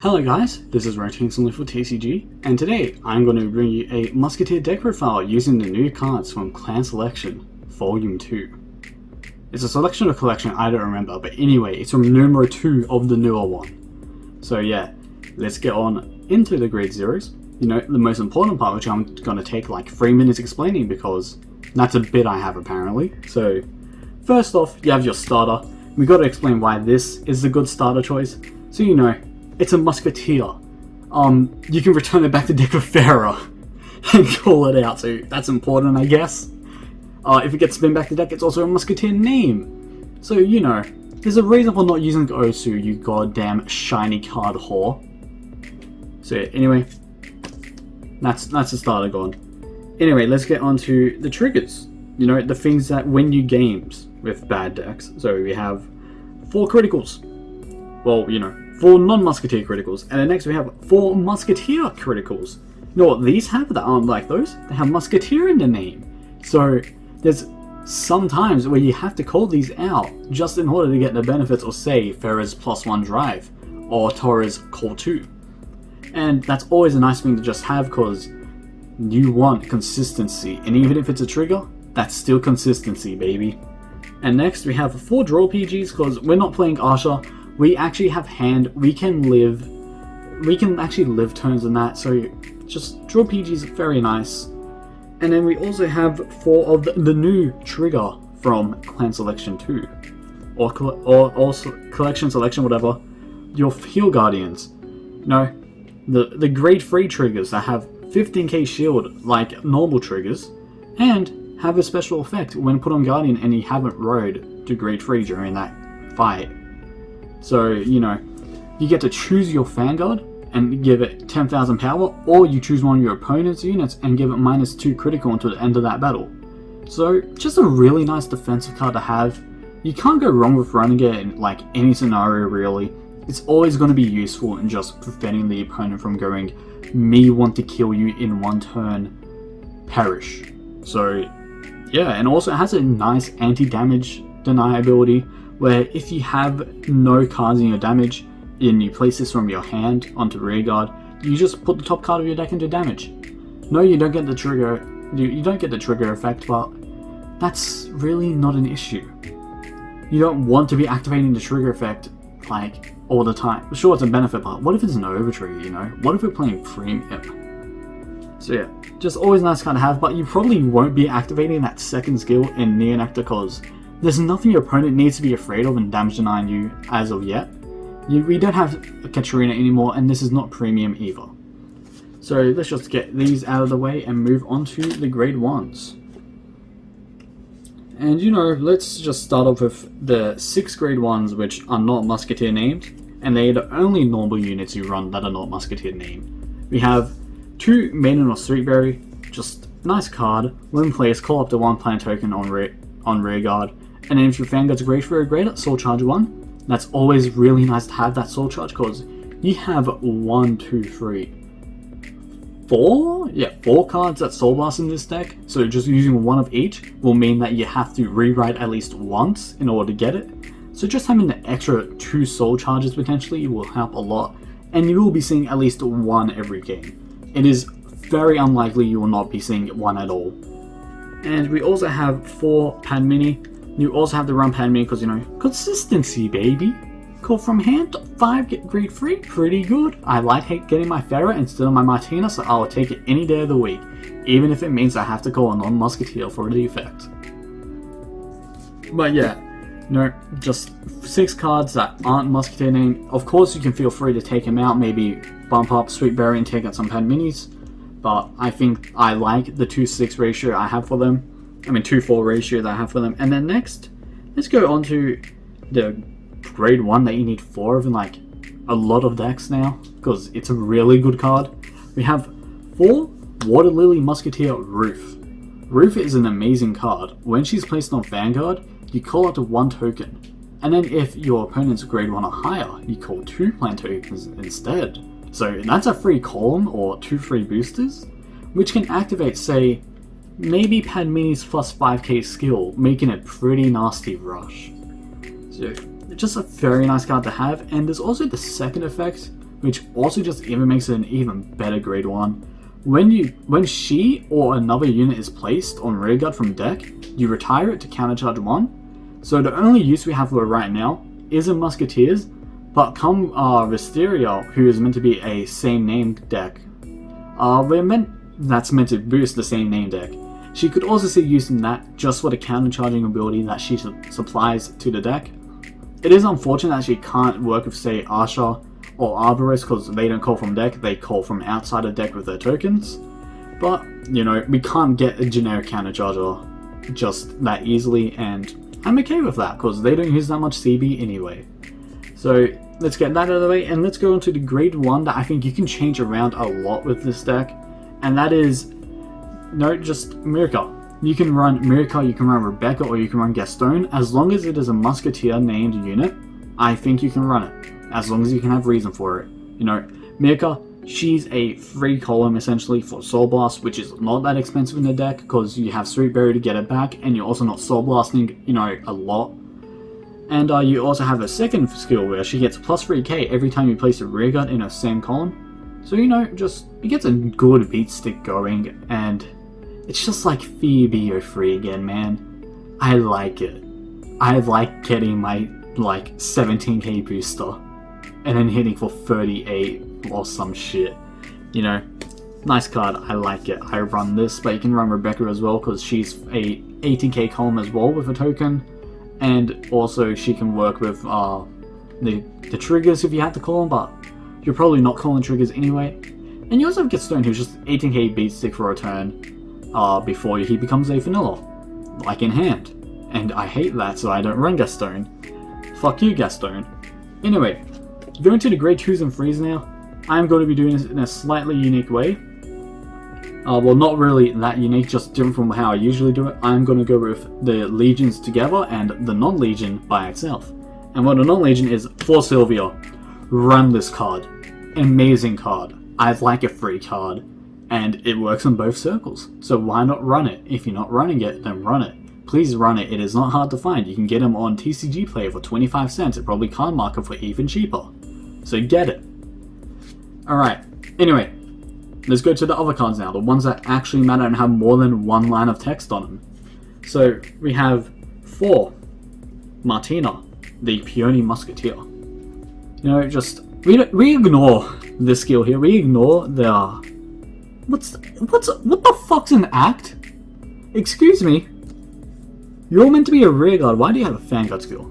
Hello guys, this is Rotenks for TCG, and today I'm going to bring you a Musketeer deck profile using the new cards from Clan Selection, Volume 2. It's a selection or collection, I don't remember, but anyway, it's from numero 2 of the newer one. So yeah, let's get on into the Grade Zeros. You know, the most important part, which I'm going to take like 3 minutes explaining because that's a bit I have apparently. So, first off, you have your starter. We got to explain why this is the good starter choice. So you know, it's a Musketeer. You can return it back to deck with Pharaoh and call it out, so that's important, I guess. If it gets spin back to deck, it's also a Musketeer name. So, you know, there's a reason for not using Osu, you goddamn shiny card whore. So yeah, anyway, that's the starter gone. Anyway, let's get on to the triggers. You know, the things that win you games with bad decks. So we have 4 criticals. Well, you know, 4 non-Musketeer criticals, and then next we have 4 Musketeer criticals. You know what these have that aren't like those? They have Musketeer in the name. So there's some times where you have to call these out just in order to get the benefits of, say, Farah's +1 drive, or Torres Call 2. And that's always a nice thing to just have because you want consistency, and even if it's a trigger, that's still consistency, baby. And next we have 4 draw PGs because we're not playing Asha. We actually have hand, we can actually live turns in that, so just draw PG is very nice. And then we also have 4 of the new trigger from Clan Selection 2, or Collection Selection, whatever, your Heal Guardians. No, the grade 3 triggers that have 15k shield like normal triggers, and have a special effect when put on Guardian and you haven't rode to grade 3 during that fight. So, you know, you get to choose your Vanguard and give it 10,000 power, or you choose one of your opponent's units and give it -2 critical until the end of that battle. So, just a really nice defensive card to have. You can't go wrong with running it in like any scenario really. It's always going to be useful in just preventing the opponent from going, me want to kill you in 1 turn, perish. So, yeah, and also it has a nice anti-damage deniability, where if you have no cards in your damage and you place this from your hand onto rear guard, you just put the top card of your deck into damage. No, you don't get the trigger. You don't get the trigger effect, but that's really not an issue. You don't want to be activating the trigger effect like all the time. Sure, it's a benefit, but what if it's an overtrigger? You know, what if we're playing premium? So yeah, just always nice kind of have, but you probably won't be activating that second skill in Nectar because there's nothing your opponent needs to be afraid of in damage denying you as of yet. We don't have a Katarina anymore, and this is not premium either. So let's just get these out of the way and move on to the grade 1s. And you know, let's just start off with the 6 grade 1s which are not Musketeer named, and they're the only normal units you run that are not Musketeer named. We have 2 Maiden or Sweetberry, just nice card. When placed, call up to 1 plant token on rear guard. And then if your Vanguard's grade 3 or greater, Soul Charge 1. That's always really nice to have that Soul Charge because you have 1, 2, 3, 4? Yeah, 4 cards that Soul Blast in this deck. So just using 1 of each will mean that you have to rewrite at least once in order to get it. So just having the extra 2 Soul Charges potentially will help a lot. And you will be seeing at least 1 every game. It is very unlikely you will not be seeing 1 at all. And we also have 4 Padmini. You also have the run Padmini because, you know, consistency, baby. Call from hand, 5 get grade 3, pretty good. I like getting my Farah instead of my Martina, so I will take it any day of the week, even if it means I have to call a non-Musketeer for the effect. But yeah, no, just 6 cards that aren't Musketeer named. Of course, you can feel free to take them out, maybe bump up Sweetberry and take out some Padminis, but I think I like the 2-6 ratio I have for them. 2-4 ratio that I have for them. And then next, let's go on to the grade 1 that you need 4 of in like a lot of decks now, because it's a really good card. We have 4 Water Lily Musketeer Roof. Roof is an amazing card. When she's placed on Vanguard, you call out to 1 token. And then if your opponent's grade 1 or higher, you call 2 plant tokens instead. So that's a free column or 2 free boosters, which can activate, say, maybe Padmini's +5k skill, making it pretty nasty rush. So just a very nice card to have, and there's also the second effect which also just even makes it an even better grade 1. When she or another unit is placed on rearguard from deck, you retire it to countercharge 1. So the only use we have for it right now is in Musketeers, but come Wisteria, who is meant to be a same name deck, that's meant to boost the same name deck. She could also see use in that just for the countercharging ability that she supplies to the deck. It is unfortunate that she can't work with, say, Asha or Arborist, because they don't call from deck, they call from outside the deck with their tokens. But, you know, we can't get a generic countercharger just that easily, and I'm okay with that, because they don't use that much CB anyway. So, let's get that out of the way, and let's go into the grade 1 that I think you can change around a lot with this deck, and that is, just Mirka. You can run Mirka, you can run Rebecca, or you can run Gaston. As long as it is a Musketeer named unit, I think you can run it. As long as you can have reason for it. You know, Mirka, she's a free column essentially for Soul Blast, which is not that expensive in the deck because you have Sweet Berry to get it back, and you're also not Soul Blasting, you know, a lot. And you also have a second skill where she gets plus 3k every time you place a rearguard in her same column. So, you know, just, it gets a good beat stick going, and it's just like Phoebe 03 again, man. I like it. I like getting my, like, 17k booster and then hitting for 38 or some shit. You know, nice card, I like it. I run this, but you can run Rebecca as well because she's a 18k column as well with a token. And also she can work with the triggers if you had to call them, but you're probably not calling triggers anyway. And you also have Gaston, who's just 18k beat stick for a turn before he becomes a vanilla, like in hand. And I hate that, so I don't run Gaston. Fuck you, Gaston. Anyway, going to the grade 2s and 3s now. I'm going to be doing this in a slightly unique way. Well, not really that unique, just different from how I usually do it. I'm going to go with the Legions together and the non-Legion by itself. And what the non-Legion is, for Sylvia, run this card. Amazing card. I like a free card. And it works on both circles. So why not run it? If you're not running it, then run it. Please run it. It is not hard to find. You can get them on TCG Player for 25 cents. It probably Card Market for even cheaper. So get it. Alright. Anyway. Let's go to the other cards now, the ones that actually matter and have more than one line of text on them. So we have 4, Martina, the Peony Musketeer. You know, just we ignore this skill here. We ignore the what the fuck's an act? Excuse me. You're meant to be a rearguard. Why do you have a Vanguard skill?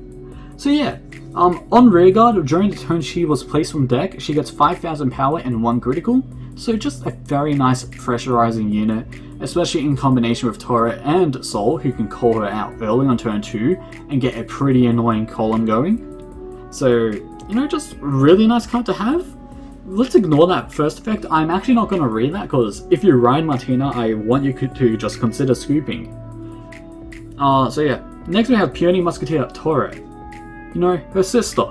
So yeah, on rearguard during the turn she was placed from deck, she gets 5,000 power and 1 critical. So just a very nice pressurizing unit, especially in combination with Tora and Soul, who can call her out early on turn 2 and get a pretty annoying column going. So, you know, just really nice card to have. Let's ignore that first effect. I'm actually not going to read that because if you ride Martina, I want you to just consider scooping. So yeah, next we have Peony Musketeer Tora. You know, her sister.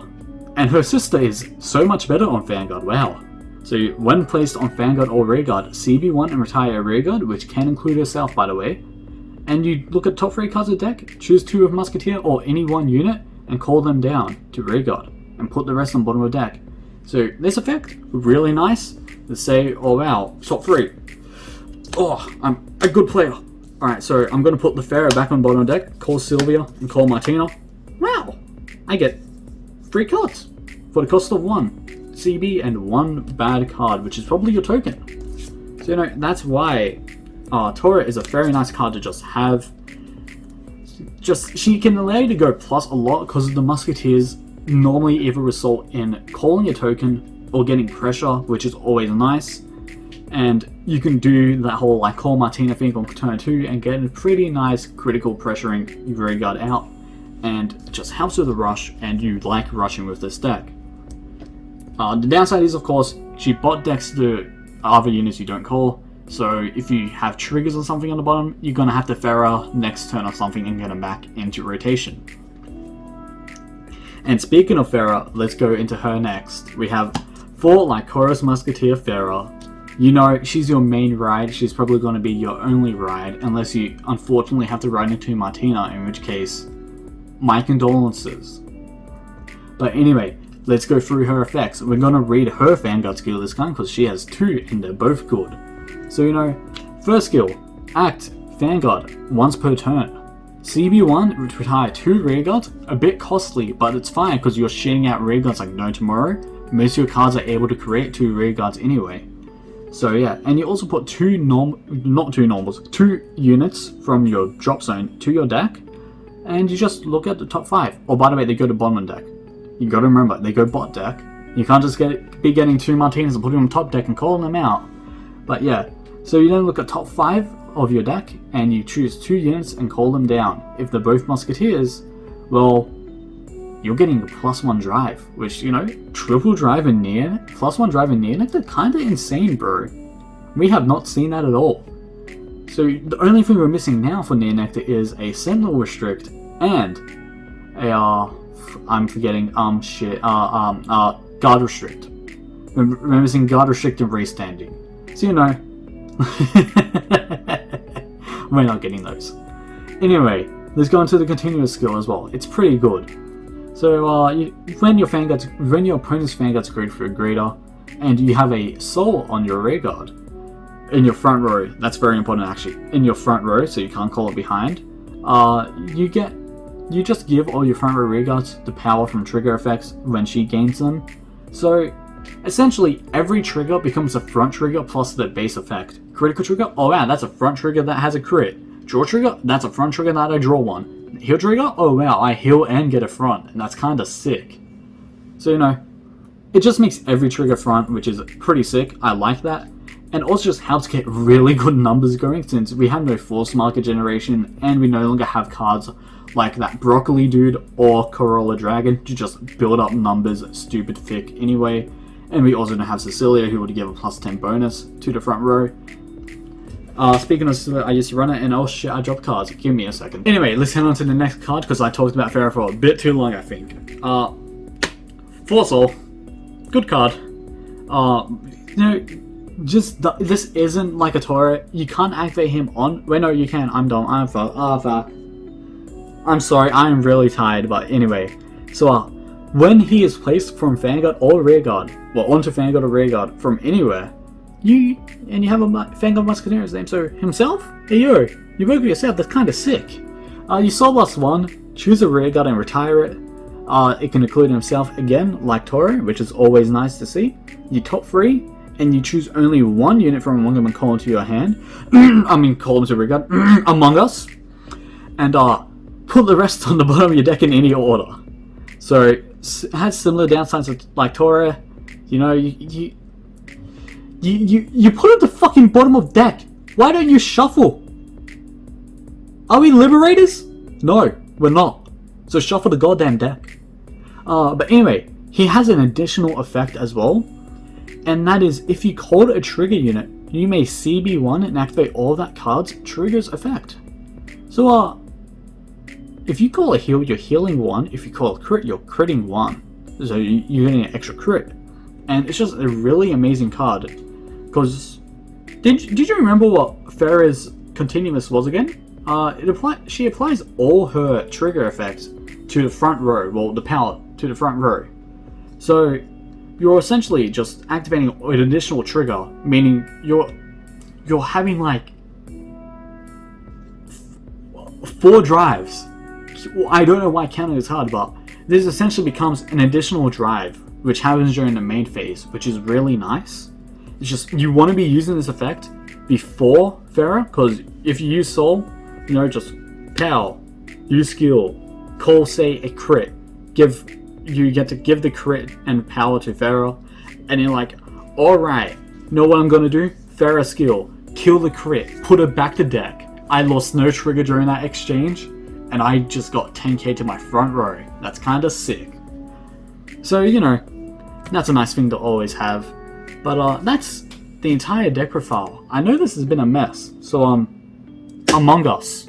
And her sister is so much better on Vanguard, wow. So when placed on Vanguard or Rearguard, CB1 and retire a Rearguard, which can include herself by the way. And you look at top 3 cards of the deck, choose 2 of Musketeer or any one unit, and call them down to Rearguard, and put the rest on bottom of the deck. So this effect, really nice. Let's say, oh wow, top 3. Oh, I'm a good player. Alright, so I'm going to put the Pharaoh back on bottom of the deck, call Sylvia, and call Martina. Wow, I get 3 cards for the cost of 1. CB and 1 bad card, which is probably your token. So, you know, that's why Tora is a very nice card to just have. Just, she can allow you to go plus a lot because the Musketeers normally either result in calling a token or getting pressure, which is always nice. And you can do that whole like call Martina thing on turn 2 and get a pretty nice critical pressuring your rearguard out. And it just helps with the rush, and you like rushing with this deck. The downside is, of course, she bot decks the other units you don't call, so if you have triggers or something on the bottom, you're going to have to Pharaoh next turn or something and get them back into rotation. And speaking of Pharaoh, let's go into her next. We have 4 Lycoris Musketeer Pharaoh. You know, she's your main ride, she's probably going to be your only ride, unless you unfortunately have to ride into Martina, in which case, my condolences. But anyway, let's go through her effects. We're gonna read her Vanguard skill this time because she has 2 and they're both good. So you know, first skill, act Vanguard once per turn. CB1, retire 2 rearguards, a bit costly, but it's fine because you're shitting out rearguards like no tomorrow. Most of your cards are able to create 2 rearguards anyway. So yeah, and you also put 2 units from your drop zone to your deck, and you just look at the top 5. Oh, by the way, they go to bottom deck. You gotta remember, they go bot deck. You can't just be getting 2 Martinis and putting them on top deck and calling them out. But yeah, so you then look at top 5 of your deck, and you choose 2 units and call them down. If they're both Musketeers, well, you're getting a +1 drive, which, you know, triple drive and near, +1 drive and near Nectar, kinda insane, bro. We have not seen that at all. So the only thing we're missing now for near Nectar is a Sentinel Restrict and a, I'm forgetting, Guard Restrict. We're missing Guard Restrict and Restanding. So, you know, we're not getting those. Anyway, let's go into the continuous skill as well. It's pretty good. So when your opponent's Vanguard's grid for a greater, and you have a soul on your rearguard, in your front row, that's very important actually, in your front row, so you can't call it behind, you just give all your front row rearguards the power from trigger effects when she gains them. So essentially every trigger becomes a front trigger plus the base effect. Critical trigger, oh wow, that's a front trigger that has a crit. Draw trigger, that's a front trigger that I draw one. Heal trigger, oh wow, I heal and get a front, and that's kinda sick. So you know, it just makes every trigger front, which is pretty sick. I like that. And also just helps get really good numbers going, since we have no force market generation and we no longer have cards like that Broccoli dude or Corolla Dragon to just build up numbers stupid thick anyway. And we also don't have Cecilia, who would give a +10 bonus to the front row. Speaking of Cecilia, I used to run it, and oh shit, I dropped cards. Give me a second. Anyway, let's head on to the next card, because I talked about Farah for a bit too long, I think. Force All. Good card. You know, just this isn't like a Toro. You can't activate him on. Wait, no, you can. I'm dumb. I'm sorry. I am really tired. But anyway, so when he is placed from Vanguard or Rearguard, well, onto Vanguard or Rearguard from anywhere, you have a Vanguard Musketeer's name. So himself, hey yo, you work with yourself. That's kind of sick. You saw +1. Choose a Rearguard and retire it. It can include himself again, like Toro, which is always nice to see. You top 3. And you choose only 1 unit from among them and call into your hand. Call into Rearguard. Among Us. And put the rest on the bottom of your deck in any order. So it has similar downsides like Toro. You know, you put it at the fucking bottom of deck. Why don't you shuffle? Are we liberators? No, we're not. So shuffle the goddamn deck. But anyway, he has an additional effect as well. And that is, if you called a trigger unit, you may CB1 and activate all that card's trigger's effect. So, if you call a heal, you're healing 1. If you call a crit, you're critting 1. So you're getting an extra crit. And it's just a really amazing card. Because, did you remember what Farah's continuous was again? She applies all her trigger effects to the front row, well, the power to the front row. So, you're essentially just activating an additional trigger, meaning you're having like 4 drives. I don't know why counting is hard, but this essentially becomes an additional drive, which happens during the main phase, which is really nice. It's just, you want to be using this effect before Farah, because if you use Soul, you know, just power, use skill, call, say, a crit, you get to give the crit and power to Farah, and you're like, alright, know what I'm gonna do? Farah skill, kill the crit, put it back to deck. I lost no trigger during that exchange, and I just got 10k to my front row. That's kinda sick. So, you know, that's a nice thing to always have. But that's the entire deck profile. I know this has been a mess, so Among Us.